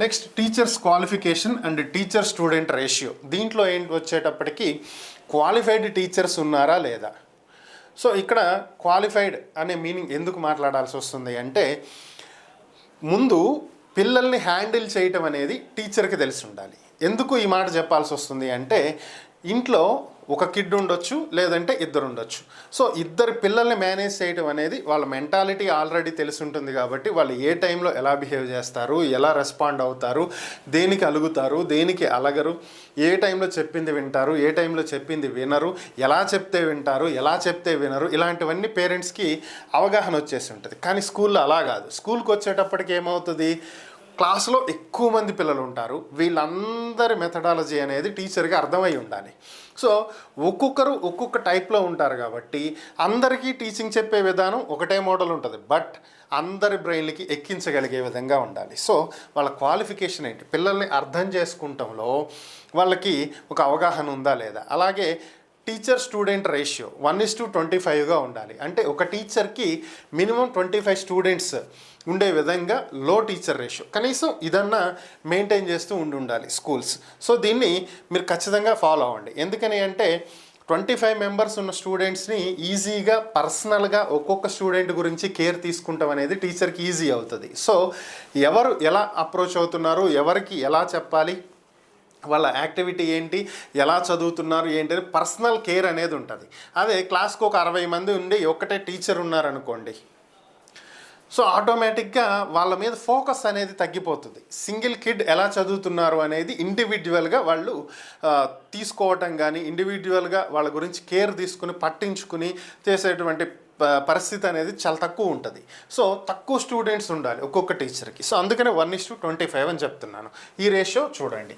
Next teachers qualification and teacher student ratio. దీంట్లో ఏంటి వచ్చేటప్పటికి క్వాలిఫైడ్ టీచర్స్ ఉన్నారా లేదా. సో ఇక్కడ క్వాలిఫైడ్ అనే మీనింగ్ ఎందుకు మాట్లాడాల్సి వస్తుంది అంటే, ముందు పిల్లల్ని హ్యాండిల్ చేయటం అనేది టీచర్కి తెలిసి ఉండాలి. ఎందుకు ఈ మాట చెప్పాల్సి వస్తుంది అంటే, ఇంట్లో ఒక కిడ్ ఉండొచ్చు, లేదంటే ఇద్దరు ఉండొచ్చు. సో ఇద్దరు పిల్లల్ని మేనేజ్ చేయడం అనేది వాళ్ళ మెంటాలిటీ ఆల్రెడీ తెలిసి ఉంటుంది కాబట్టి వాళ్ళు ఏ టైంలో ఎలా బిహేవ్ చేస్తారు, ఎలా రెస్పాండ్ అవుతారు, దేనికి అలుగుతారు, దేనికి అలగరు, ఏ టైంలో చెప్పింది వింటారు, ఏ టైంలో చెప్పింది వినరు, ఎలా చెప్తే వింటారు, ఎలా చెప్తే వినరు, ఇలాంటివన్నీ పేరెంట్స్కి అవగాహన వచ్చేసి ఉంటుంది. కానీ స్కూల్లో అలా కాదు. స్కూల్కి వచ్చేటప్పటికి ఏమవుతుంది, క్లాస్లో ఎక్కువ మంది పిల్లలు ఉంటారు. వీళ్ళందరి మెథడాలజీ అనేది టీచర్కి అర్థమై ఉండాలి. సో ఒక్కొక్కరు ఒక్కొక్క టైప్లో ఉంటారు కాబట్టి అందరికీ టీచింగ్ చెప్పే విధానం ఒకటే మోడల్ ఉంటుంది, బట్ అందరి బ్రెయిన్లకి ఎక్కించగలిగే విధంగా ఉండాలి. సో వాళ్ళ క్వాలిఫికేషన్ ఏంటి, పిల్లల్ని అర్థం చేసుకుంటంలో వాళ్ళకి ఒక అవగాహన ఉందా లేదా. అలాగే టీచర్ స్టూడెంట్ రేషియో 1:25గా ఉండాలి. అంటే ఒక టీచర్కి మినిమం 25 స్టూడెంట్స్ ఉండే విధంగా లో టీచర్ రేషియో కనీసం ఇదన్నా మెయింటైన్ చేస్తూ ఉండాలి స్కూల్స్. సో దీన్ని మీరు ఖచ్చితంగా ఫాలో అవ్వండి. ఎందుకని అంటే 25 మెంబర్స్ ఉన్న స్టూడెంట్స్ని ఈజీగా పర్సనల్గా ఒక్కొక్క స్టూడెంట్ గురించి కేర్ తీసుకుంటాం అనేది టీచర్కి ఈజీ అవుతుంది. సో ఎవరు ఎలా అప్రోచ్ అవుతున్నారు, ఎవరికి ఎలా చెప్పాలి, వాళ్ళ యాక్టివిటీ ఏంటి, ఎలా చదువుతున్నారు ఏంటి అని పర్సనల్ కేర్ అనేది ఉంటుంది. అదే క్లాస్కి ఒక 60 మంది ఉండి ఒక్కటే టీచర్ ఉన్నారనుకోండి, సో ఆటోమేటిక్గా వాళ్ళ మీద ఫోకస్ అనేది తగ్గిపోతుంది. సింగిల్ కిడ్ ఎలా చదువుతున్నారు అనేది ఇండివిజువల్గా వాళ్ళు తీసుకోవటం కానీ, ఇండివిజువల్గా వాళ్ళ గురించి కేర్ తీసుకుని పట్టించుకుని చేసేటువంటి పరిస్థితి అనేది చాలా తక్కువ ఉంటుంది. సో తక్కువ స్టూడెంట్స్ ఉండాలి ఒక్కొక్క టీచర్కి. సో అందుకనే 1:25 అని చెప్తున్నాను. ఈ రేషియో చూడండి.